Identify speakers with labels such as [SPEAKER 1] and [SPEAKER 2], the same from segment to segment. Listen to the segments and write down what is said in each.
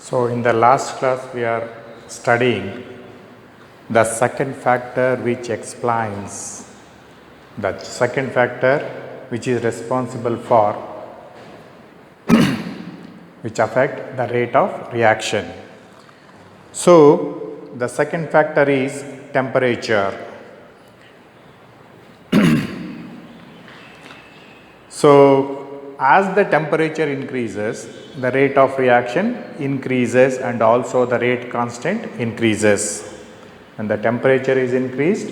[SPEAKER 1] So, in the last class, we are studying the second factor which explains the second factor which is responsible for which affect the rate of reaction. So, the second factor is temperature. So, as the temperature increases, the rate of reaction increases and also the rate constant increases. When the temperature is increased,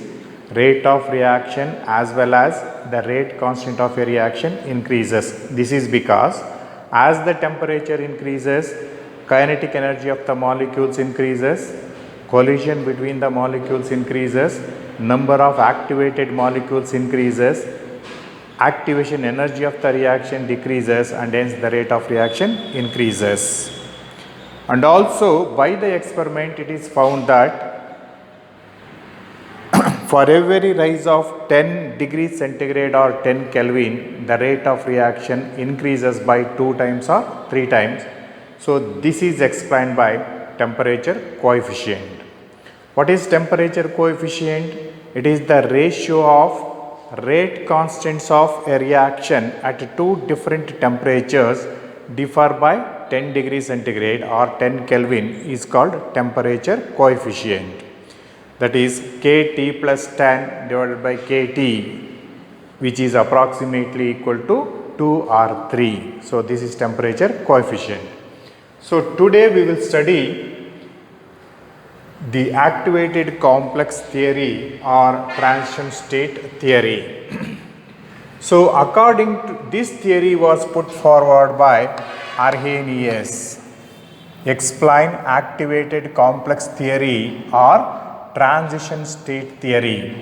[SPEAKER 1] rate of reaction as well as the rate constant of a reaction increases. This is because as the temperature increases, kinetic energy of the molecules increases, collision between the molecules increases, number of activated molecules increases, activation energy of the reaction decreases and hence the rate of reaction increases. And also by the experiment it is found that for every rise of 10 degrees centigrade or 10 Kelvin, the rate of reaction increases by 2 times or 3 times. So this is explained by temperature coefficient. What is temperature coefficient? It is the ratio of rate constants of a reaction at two different temperatures differ by 10 degrees centigrade or 10 Kelvin is called temperature coefficient. That is Kt plus 10 divided by Kt, which is approximately equal to 2 or 3. So this is temperature coefficient. So today we will study the activated complex theory or transition state theory. So according to this theory was put forward by Arrhenius. Explain activated complex theory or transition state theory.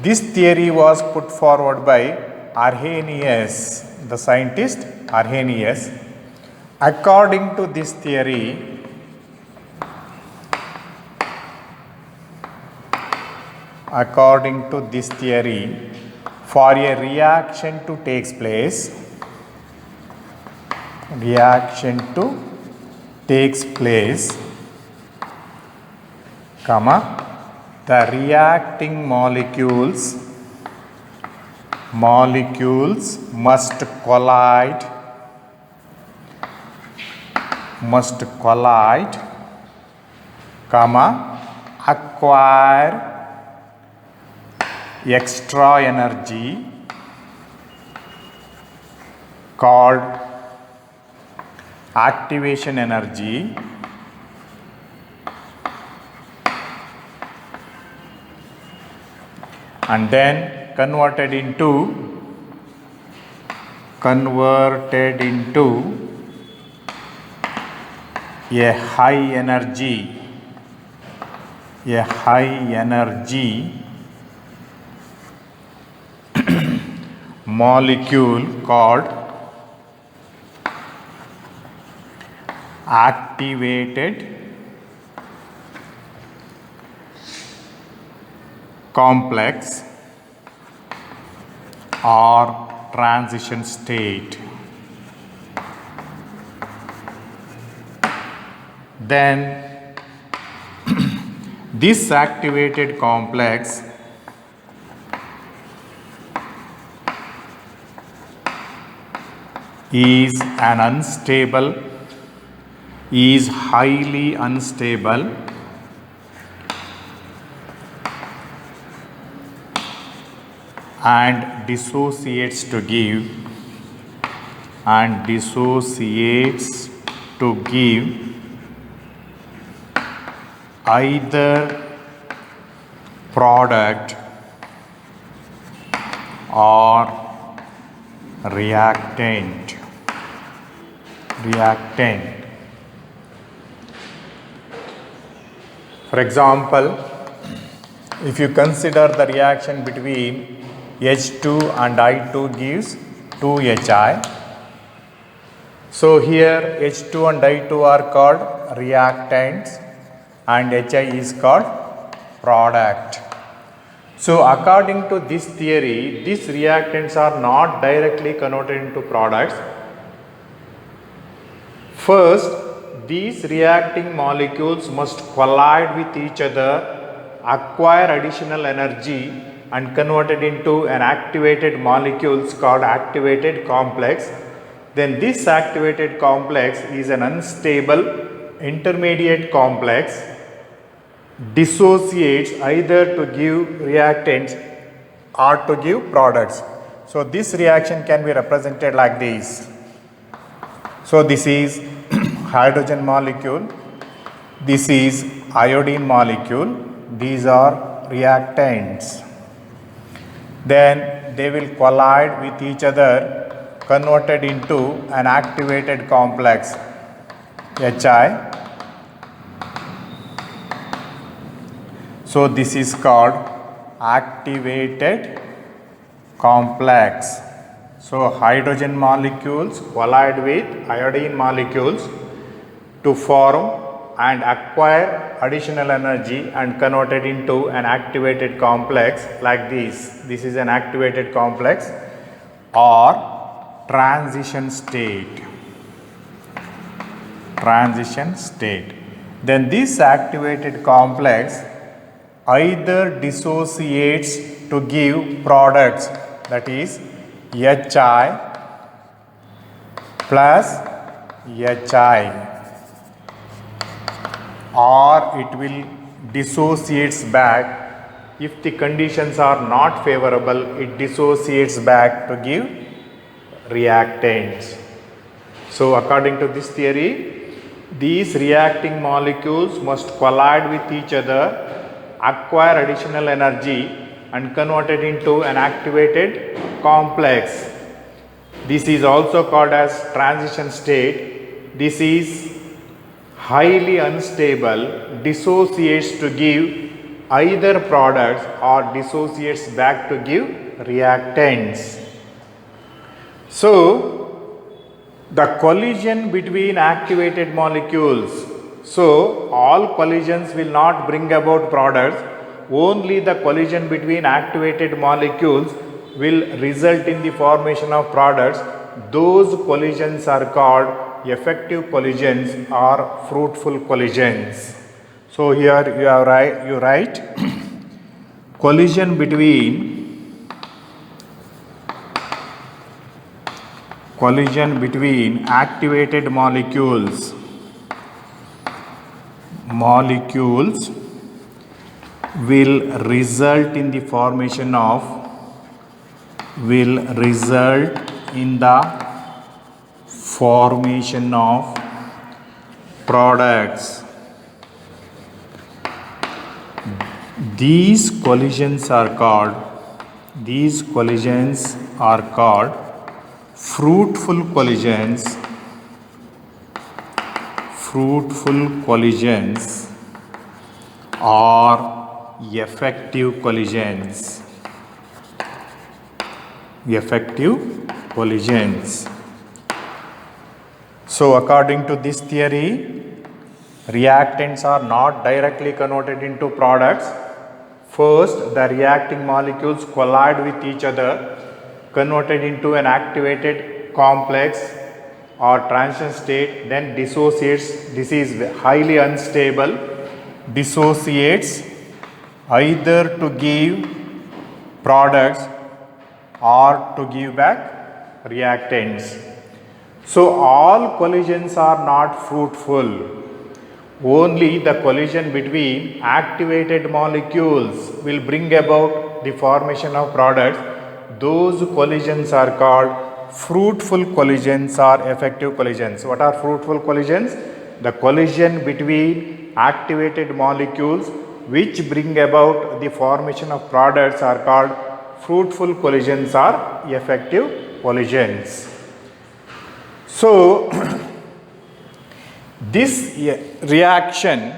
[SPEAKER 1] This theory was put forward by Arrhenius, the scientist Arrhenius. According to this theory, for a reaction to take place, the reacting molecules must collide, acquire extra energy called activation energy and then converted into a high energy molecule called activated complex or transition state. Then this activated complex is highly unstable and dissociates to give either product or reactant. For example, if you consider the reaction between H2 and I2 gives 2HI. So here H2 and I2 are called reactants and HI is called product. So according to this theory, these reactants are not directly converted into products. First, these reacting molecules must collide with each other, acquire additional energy and convert it into an activated molecules called activated complex. Then this activated complex is an unstable intermediate complex, dissociates either to give reactants or to give products. So this reaction can be represented like this. So this is hydrogen molecule, this is iodine molecule, these are reactants. Then they will collide with each other, converted into an activated complex HI. So this is called activated complex. So hydrogen molecules collide with iodine molecules to form and acquire additional energy and convert it into an activated complex like this. This is an activated complex or transition state. Transition state. Then this activated complex either dissociates to give products, that is HI plus HI, or it will dissociates back. If the conditions are not favorable, it dissociates back to give reactants. So according to this theory, these reacting molecules must collide with each other, acquire additional energy and convert it into an activated complex. This is also called as transition state. This is highly unstable, dissociates to give either products or dissociates back to give reactants. So the collision between activated molecules, so all collisions will not bring about products, only the collision between activated molecules will result in the formation of products. Those collisions are called effective collisions or fruitful collisions. So here you write collision between activated molecules will result in the formation of products. These collisions are called fruitful collisions or effective collisions. So according to this theory, reactants are not directly converted into products. First, the reacting molecules collide with each other, converted into an activated complex or transition state, then dissociates. This is highly unstable, dissociates either to give products or to give back reactants. So all collisions are not fruitful. Only the collision between activated molecules will bring about the formation of products. Those collisions are called fruitful collisions or effective collisions. What are fruitful collisions? The collision between activated molecules which bring about the formation of products are called fruitful collisions or effective collisions. So this reaction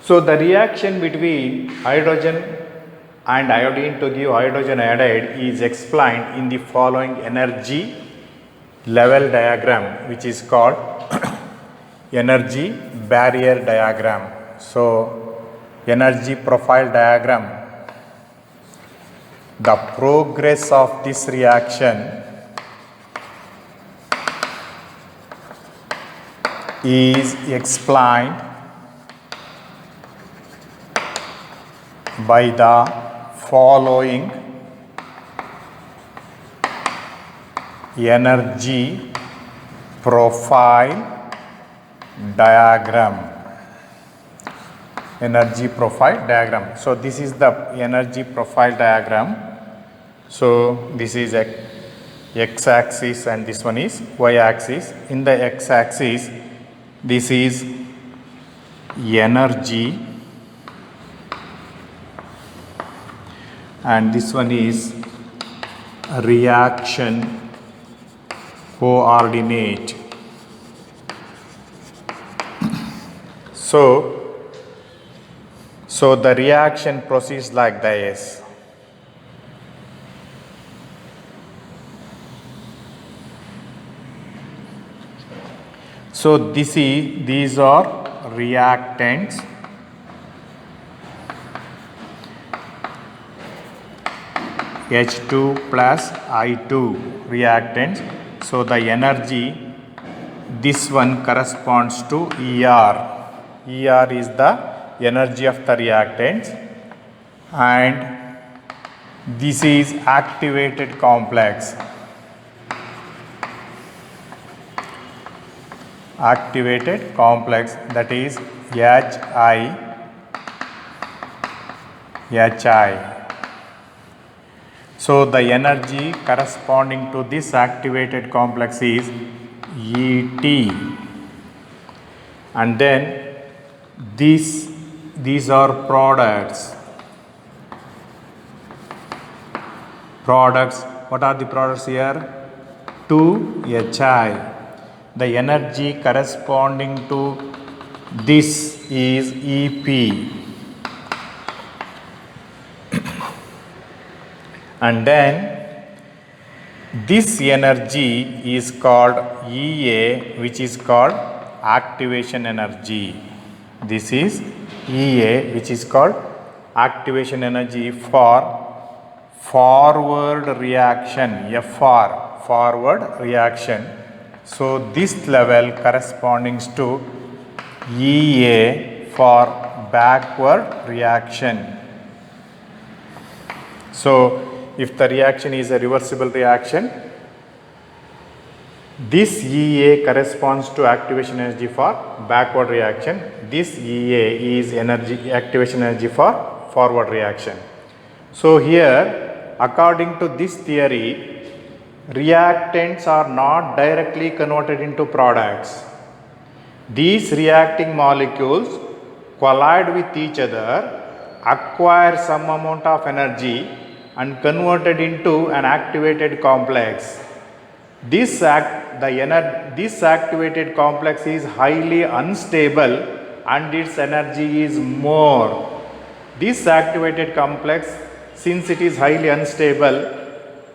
[SPEAKER 1] the reaction between hydrogen and iodine to give hydrogen iodide is explained in the following energy level diagram, which is called energy barrier diagram. So energy profile diagram. The progress of this reaction is explained by the following energy profile diagram. Energy profile diagram. So this is the energy profile diagram. So this is x axis and this one is y axis. In the x axis, this is energy and this one is reaction coordinate. So the reaction proceeds like this. So these are reactants. H2 plus I2 reactants. So the energy, this one corresponds to ER. ER is the energy of the reactants and this is activated complex. Activated complex, that is HI. So the energy corresponding to this activated complex is ET. And then these are products. What are the products here? 2HI. The energy corresponding to this is EP. And then this energy is called EA, which is called activation energy. This is EA, which is called activation energy for forward reaction, FR, forward reaction. So this level corresponding to EA for backward reaction. So if the reaction is a reversible reaction, this EA corresponds to activation energy for backward reaction. This EA is activation energy for forward reaction. So here, according to this theory, reactants are not directly converted into products. These reacting molecules collide with each other, acquire some amount of energy and converted into an activated complex. This activated complex is highly unstable and its energy is more. This activated complex, since it is highly unstable,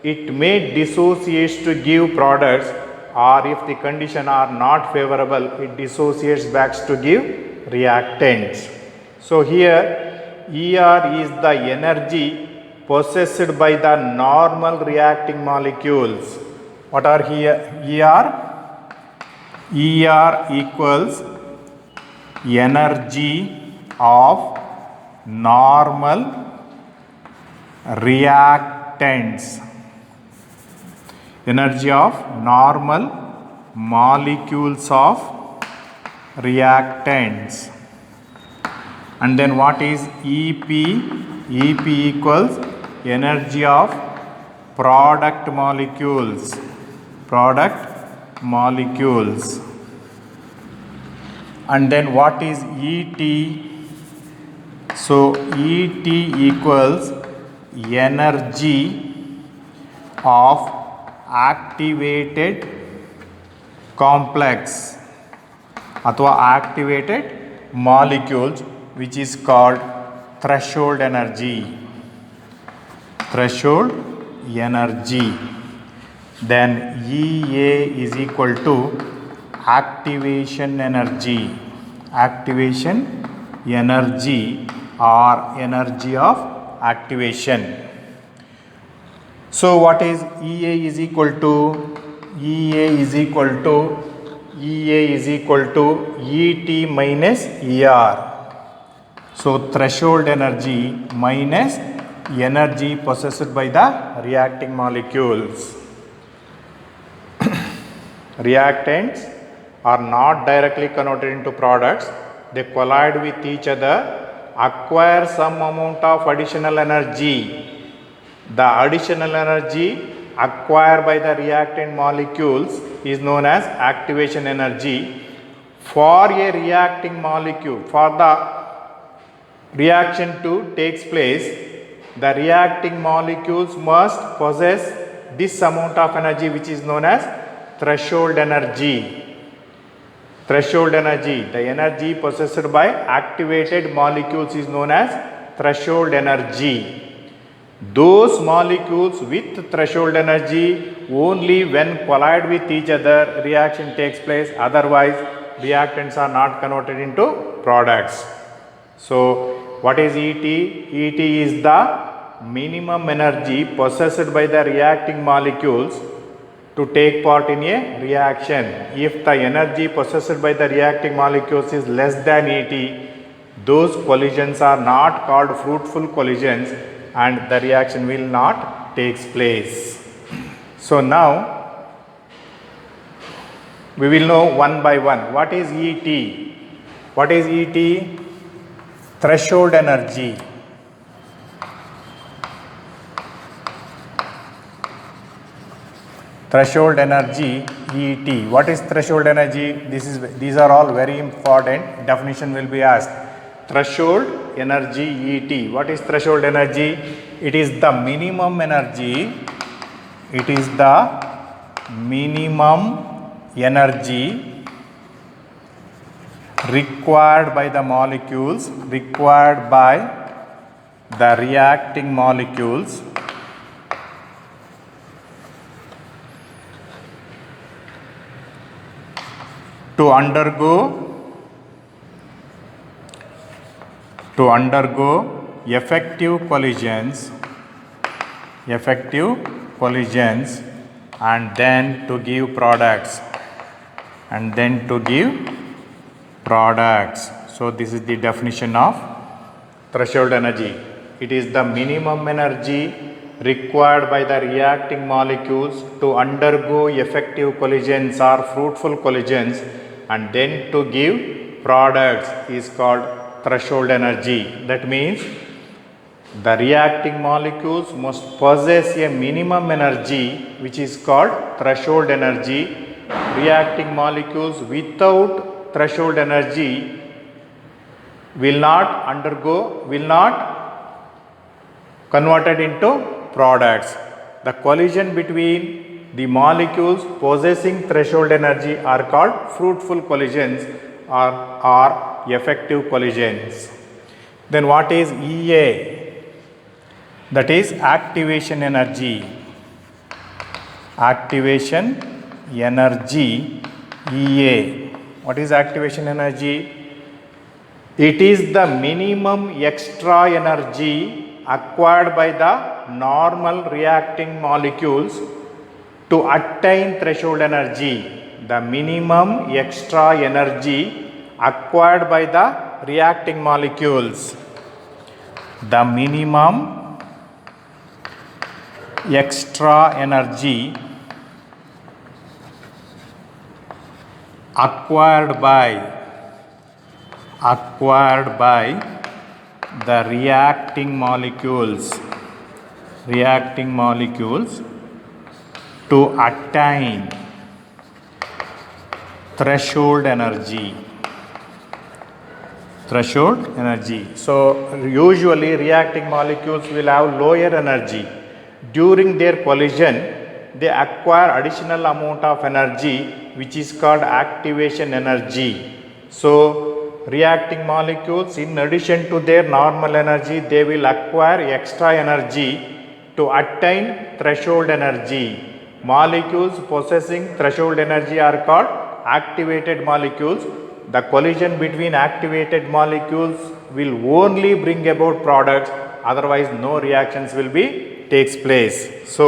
[SPEAKER 1] it may dissociate to give products, or if the condition are not favorable, it dissociates back to give reactants. So here ER is the energy possessed by the normal reacting molecules. What are here ER? ER equals energy of normal reactants. Energy of normal molecules of reactants. And then what is EP? EP equals energy of product molecules. Product molecules. And then what is ET? So ET equals energy of activated complex अथवा activated molecules, which is called threshold energy. Threshold energy. Then EA is equal to activation energy. Activation energy or energy of activation. So what is EA is equal to EA is equal to EA is equal to ET minus ER. So threshold energy minus energy possessed by the reacting molecules. Reactants are not directly converted into products. They collide with each other, acquire some amount of additional energy. The additional energy acquired by the reactant molecules is known as activation energy. For a reacting molecule, for the reaction to takes place, the reacting molecules must possess this amount of energy, which is known as threshold energy. Threshold energy, the energy possessed by activated molecules is known as threshold energy. Those molecules with threshold energy, only when collide with each other reaction takes place, otherwise reactants are not converted into products. So what is ET? ET is the minimum energy possessed by the reacting molecules to take part in a reaction. If the energy possessed by the reacting molecules is less than ET, those collisions are not called fruitful collisions and the reaction will not takes place. So now we will know one by one. What is ET? What is ET? Threshold energy. Threshold energy ET. What is threshold energy? These are all very important. Definition will be asked. Threshold energy ET. What is threshold energy? It is the minimum energy. It is the minimum energy required by the molecules, required by the reacting molecules to undergo effective collisions and then to give products So this is the definition of threshold energy. It is the minimum energy required by the reacting molecules to undergo effective collisions or fruitful collisions and then to give products is called threshold energy. That means the reacting molecules must possess a minimum energy which is called threshold energy. Reacting molecules without threshold energy will not converted into products. The collision between the molecules possessing threshold energy are called fruitful collisions or effective collisions. Then what is EA? That is activation energy. Activation energy EA. What is activation energy? It is the minimum extra energy acquired by the normal reacting molecules to attain threshold energy. The minimum extra energy acquired by the reacting molecules. The minimum extra energy acquired by the reacting molecules to attain threshold energy. So usually reacting molecules will have lower energy. During their collision they acquire additional amount of energy which is called activation energy. So reacting molecules, in addition to their normal energy, they will acquire extra energy to attain threshold energy. Molecules possessing threshold energy are called activated molecules. The collision between activated molecules will only bring about products, otherwise no reactions will be takes place. So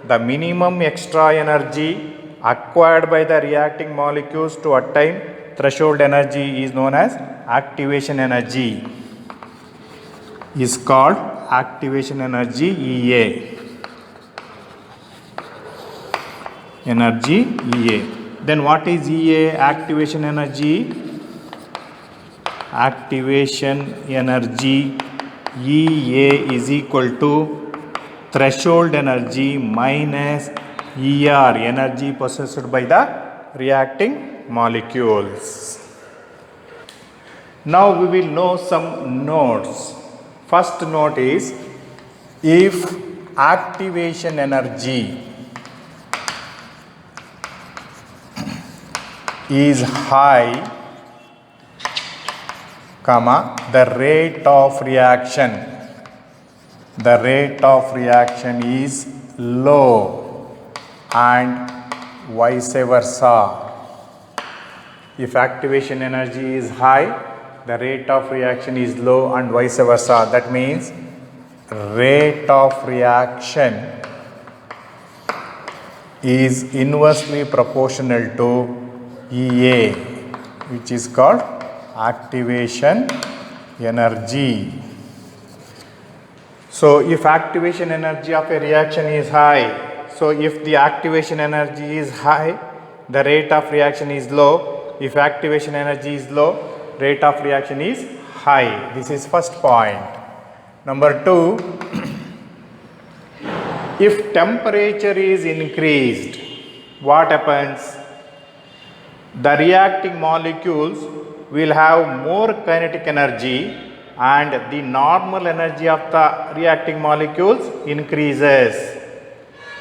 [SPEAKER 1] the minimum extra energy acquired by the reacting molecules to attain threshold energy is known as activation energy, is called activation energy EA. Energy EA. Then what is EA? Activation energy. Activation energy EA is equal to threshold energy minus ER, energy possessed by the reacting molecules. Now we will know some notes. First note is, if activation energy is high, comma, the rate of reaction is low, and vice versa. If activation energy is high, the rate of reaction is low, and vice versa. That means rate of reaction is inversely proportional to EA, which is called activation energy. So if activation energy of a reaction is high, so if the activation energy is high, the rate of reaction is low. If activation energy is low, rate of reaction is high. This is first point. Number two, if temperature is increased, what happens? The reacting molecules will have more kinetic energy, and the normal energy of the reacting molecules increases.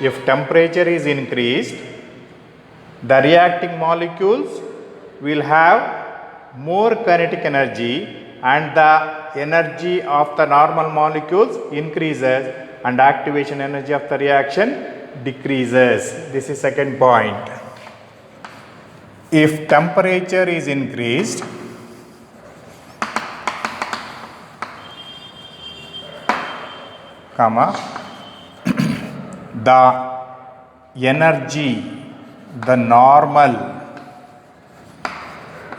[SPEAKER 1] If temperature is increased, the reacting molecules will have more kinetic energy, and the energy of the normal molecules increases, and activation energy of the reaction decreases. This is second point. If temperature is increased, comma, the energy, the normal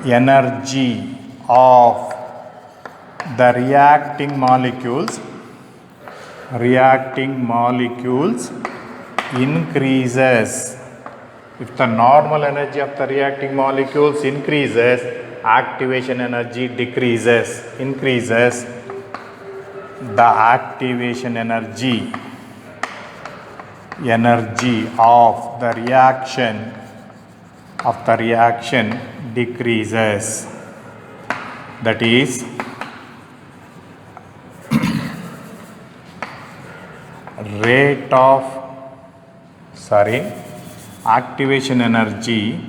[SPEAKER 1] energy of the reacting molecules increases. If the normal energy of the reacting molecules increases, activation energy decreases. Increases, the activation energy of the reaction decreases. That is, activation energy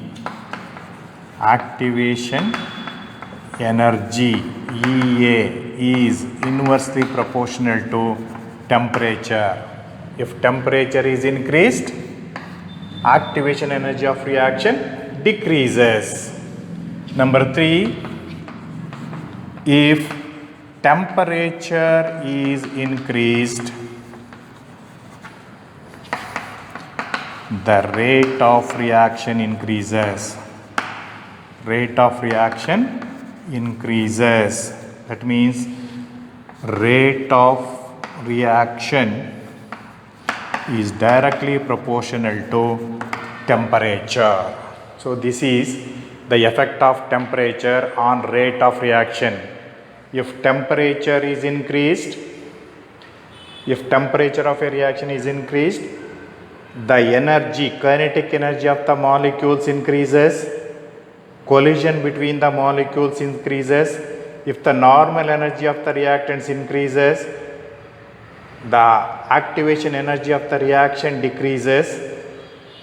[SPEAKER 1] EA is inversely proportional to temperature. If temperature is increased, activation energy of reaction decreases. Number three, if temperature is increased, the rate of reaction increases. That means rate of reaction is directly proportional to temperature. So this is the effect of temperature on rate of reaction. If temperature is increased, if temperature of a reaction is increased, the kinetic energy of the molecules increases, collision between the molecules increases. If the normal energy of the reactants increases, the activation energy of the reaction decreases.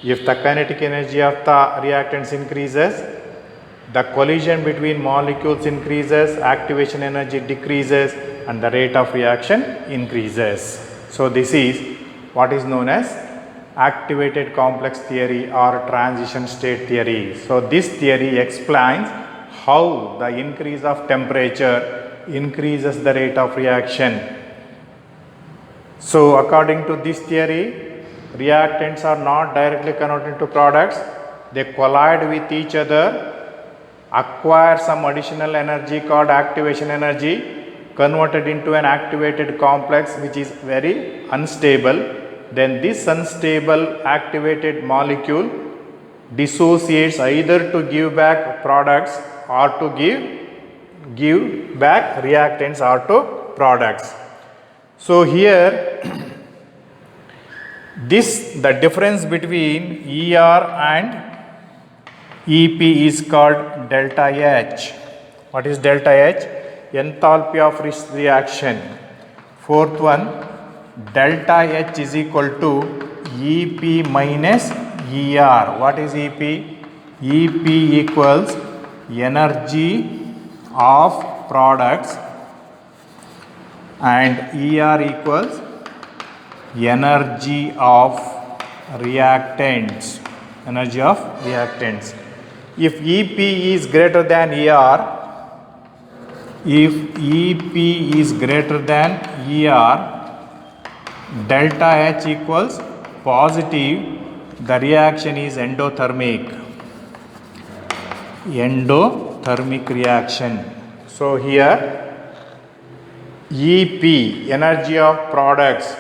[SPEAKER 1] If the kinetic energy of the reactants increases, the collision between molecules increases, activation energy decreases, and the rate of reaction increases. So this is what is known as activated complex theory or transition state theory. So this theory explains how the increase of temperature increases the rate of reaction. So according to this theory, reactants are not directly converted into products. They collide with each other, acquire some additional energy called activation energy, converted into an activated complex which is very unstable. Then this unstable activated molecule dissociates either to give back products or to give back reactants or to products. So here the difference between ER and EP is called delta H. What is delta H? Enthalpy of reaction. Fourth one, delta H is equal to EP minus ER. What is EP? EP equals energy of products and ER equals energy of reactants. Energy of reactants. If EP is greater than ER, if EP is greater than ER, delta H equals positive, the reaction is endothermic. Endothermic reaction. So here EP, energy of products,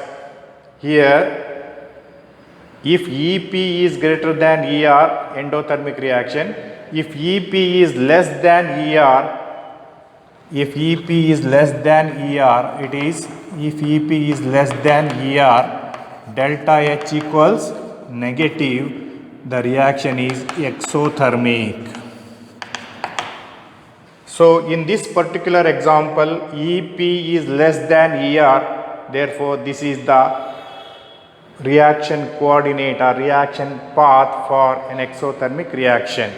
[SPEAKER 1] here if EP is greater than ER, endothermic reaction. If EP is less than ER, if EP is less than ER, it is, if EP is less than ER, delta H equals negative, the reaction is exothermic. So in this particular example, EP is less than ER, therefore this is the reaction coordinate or reaction path for an exothermic reaction.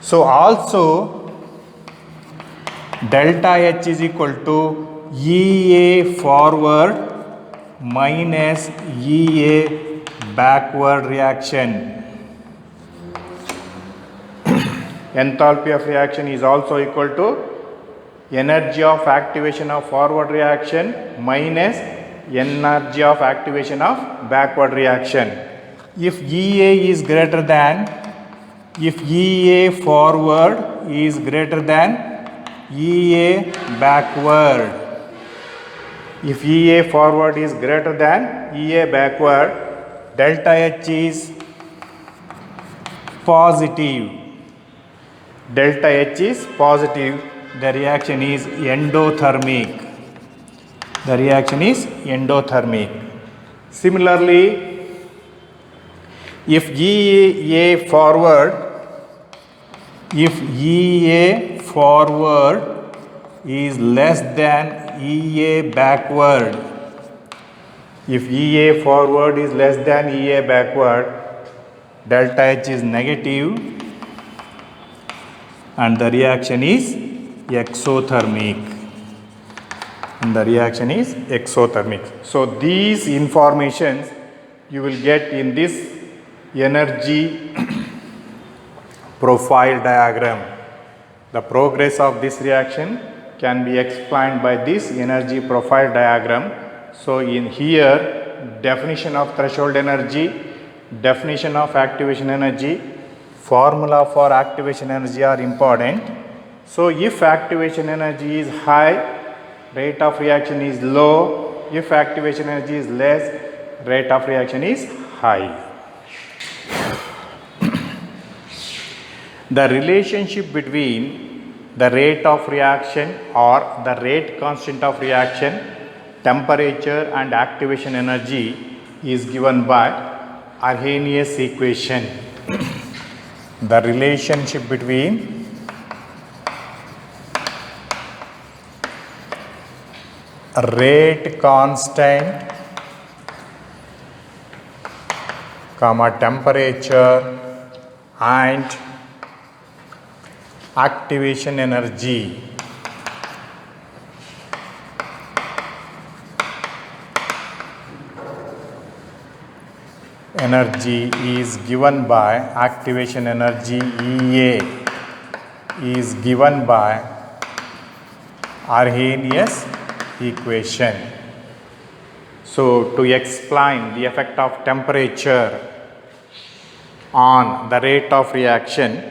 [SPEAKER 1] So also delta H is equal to EA forward minus EA backward reaction. Enthalpy of reaction is also equal to energy of activation of forward reaction minus energy of activation of backward reaction. If EA is greater than, if EA forward is greater than EA backward, if EA forward is greater than EA backward, delta H is positive. Delta H is positive, the reaction is endothermic. The reaction is endothermic. Similarly, if EA forward is less than EA backward, if EA forward is less than EA backward, delta H is negative and the reaction is exothermic. And the reaction is exothermic. So these informations you will get in this energy profile diagram. The progress of this reaction can be explained by this energy profile diagram. So in here, definition of threshold energy, definition of activation energy, formula for activation energy are important. So if activation energy is high, rate of reaction is low. If activation energy is less, rate of reaction is high. The relationship between the rate of reaction or the rate constant of reaction, temperature and activation energy is given by Arrhenius equation. The relationship between rate constant, temperature and activation energy is given by activation energy EA is given by Arrhenius equation. So So to explain the effect of temperature on the rate of reaction,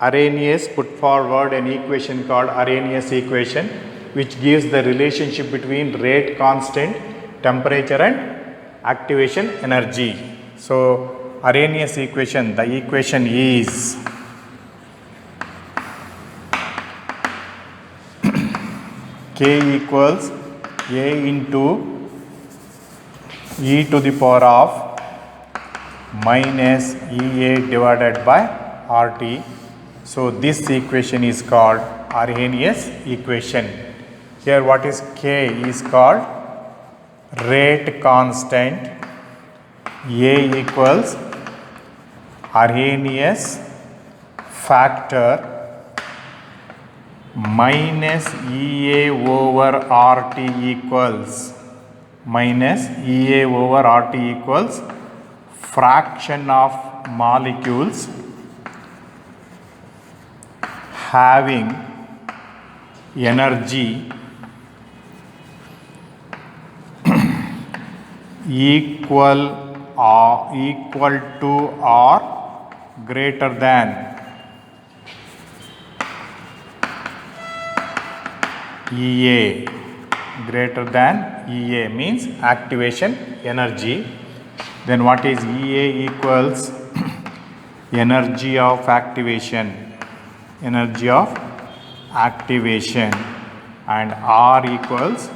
[SPEAKER 1] Arrhenius put forward an equation called Arrhenius equation, which gives the relationship between rate constant, temperature and activation energy. So Arrhenius equation, the equation is K equals A into e to the power of minus EA divided by RT. So this equation is called Arrhenius equation. Here what is K is called rate constant. A equals Arrhenius factor minus EA over RT equals fraction of molecules having energy equal to or greater than EA. Greater than EA means activation energy. Then what is EA equals energy of activation, and R equals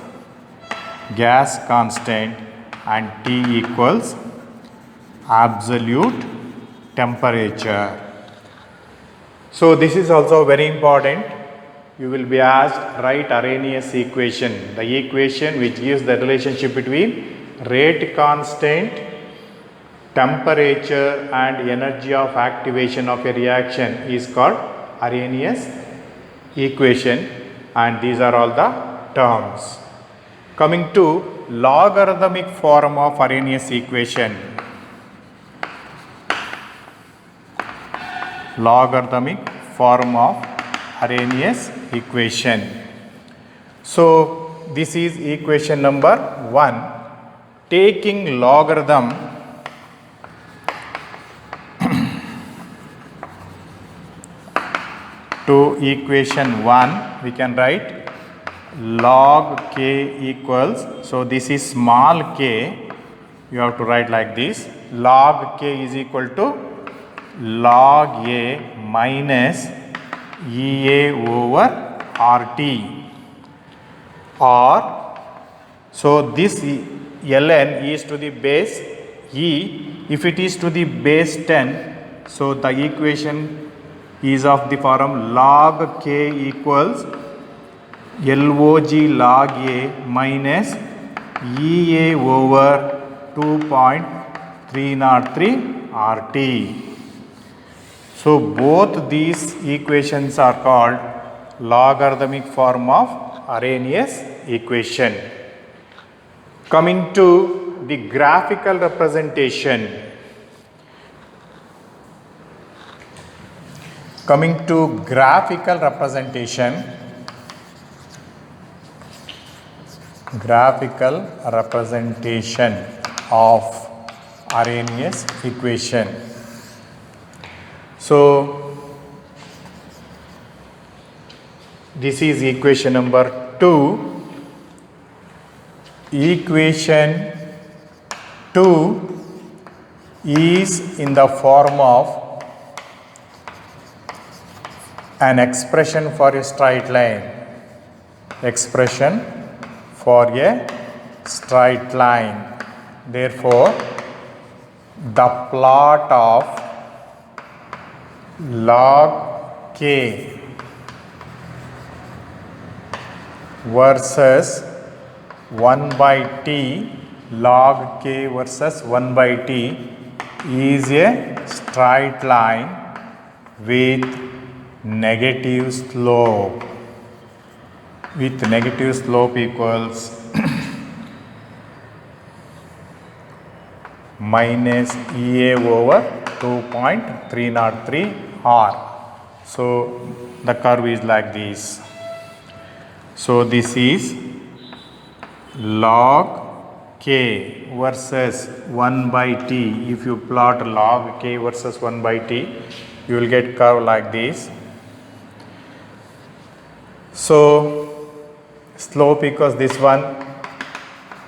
[SPEAKER 1] gas constant and T equals absolute temperature. So this is also very important. You will be asked, write Arrhenius equation, the equation which gives the relationship between rate constant, temperature and energy of activation of a reaction is called Arrhenius equation, and these are all the terms. Coming to logarithmic form of Arrhenius equation. Logarithmic form of Arrhenius equation. So this is equation number 1. Taking logarithm to equation 1, we can write log k equals, so this is small k, you have to write like this, log k is equal to log A minus EA over RT, or so this ln is to the base e, if it is to the base 10, so the equation is of the form log k equals log log A minus EA over 2.303 RT. So both these equations are called logarithmic form of Arrhenius equation. Coming to the graphical representation. Graphical representation of Arrhenius equation. So this is equation number 2. Equation 2 is in the form of an expression for a straight line. Therefore, the plot of log k versus 1 by t, log k versus 1 by t is a straight line with negative slope. Equals minus EA over 2.303 R. So the curve is like this. So this is log K versus 1 by T, if you plot log K versus 1 by T, you will get curve like this. So slope equals this one,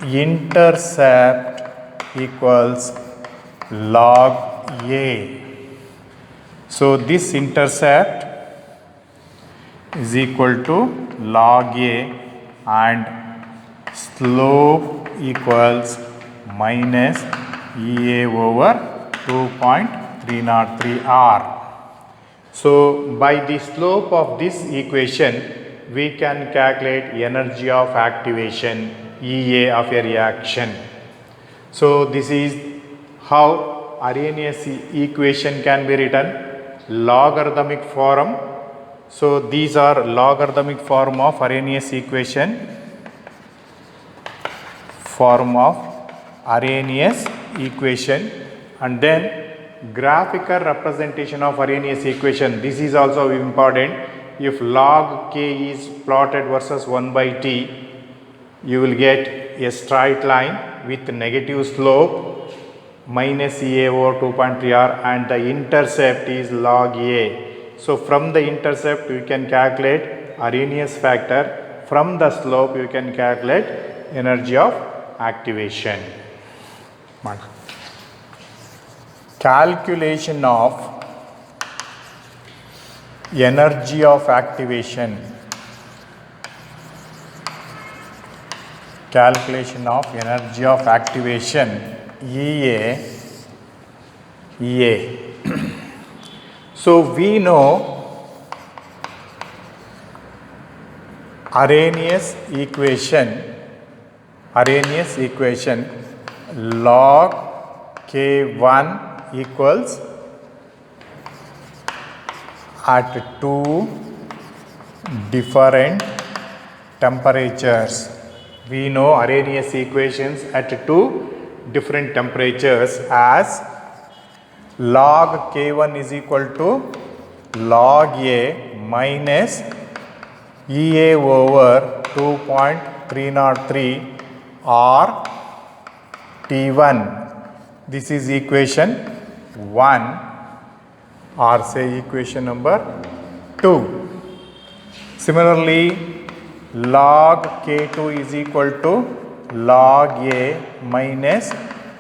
[SPEAKER 1] intercept equals log A. So this intercept is equal to log A and slope equals minus EA over 2.303 R. So by the slope of this equation, we can calculate energy of activation, EA of a reaction. So this is how Arrhenius equation can be written, logarithmic form. So these are logarithmic form of Arrhenius equation, and then graphical representation of Arrhenius equation. This is also important. If log K is plotted versus 1 by T, you will get a straight line with negative slope minus EA over 2.3 R, and the intercept is log A. So from the intercept you can calculate Arrhenius factor, from the slope you can calculate energy of activation. Calculation of energy of activation. Calculation of energy of activation, EA. So we know Arrhenius equation log K1 equals at two different temperatures. We know Arrhenius equations at two different temperatures as log K1 is equal to log A minus EA over 2.303 R T1. This is equation 1, or say equation number 2. Similarly, log K2 is equal to log A minus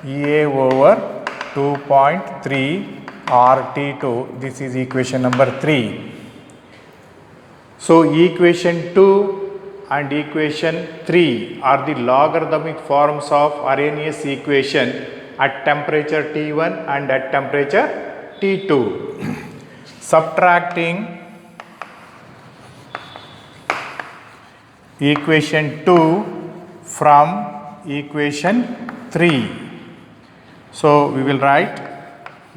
[SPEAKER 1] EA over 2.3 RT2. This is equation number 3. So equation 2 and equation 3 are the logarithmic forms of Arrhenius equation at temperature T1 and at temperature T2. Subtracting equation 2 from equation 3. So we will write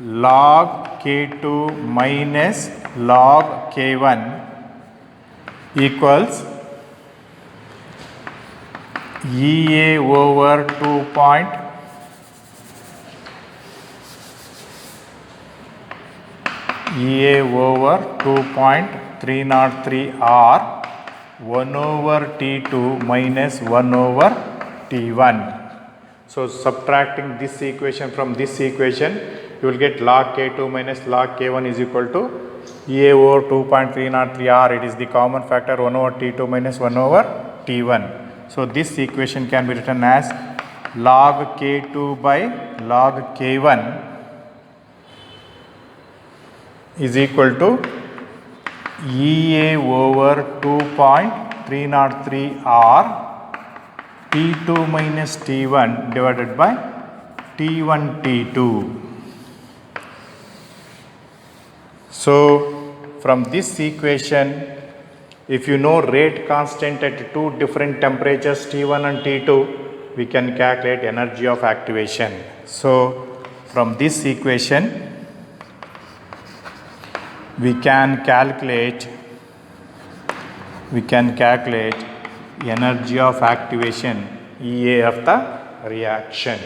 [SPEAKER 1] log K2 minus log K1 equals EA over 2.303 R 1 over T2 minus 1 over T1. So subtracting this equation from this equation, you will get log K2 minus log K1 is equal to EA over 2.303 R. It is the common factor 1 over T2 minus 1 over T1. So this equation can be written as log K2 by log K1 is equal to EA over 2.303 R T2 minus T1 divided by T1 T2. So from this equation, if you know rate constant at two different temperatures T1 and T2, we can calculate energy of activation. So from this equation, we can calculate energy of activation, EA of the reaction.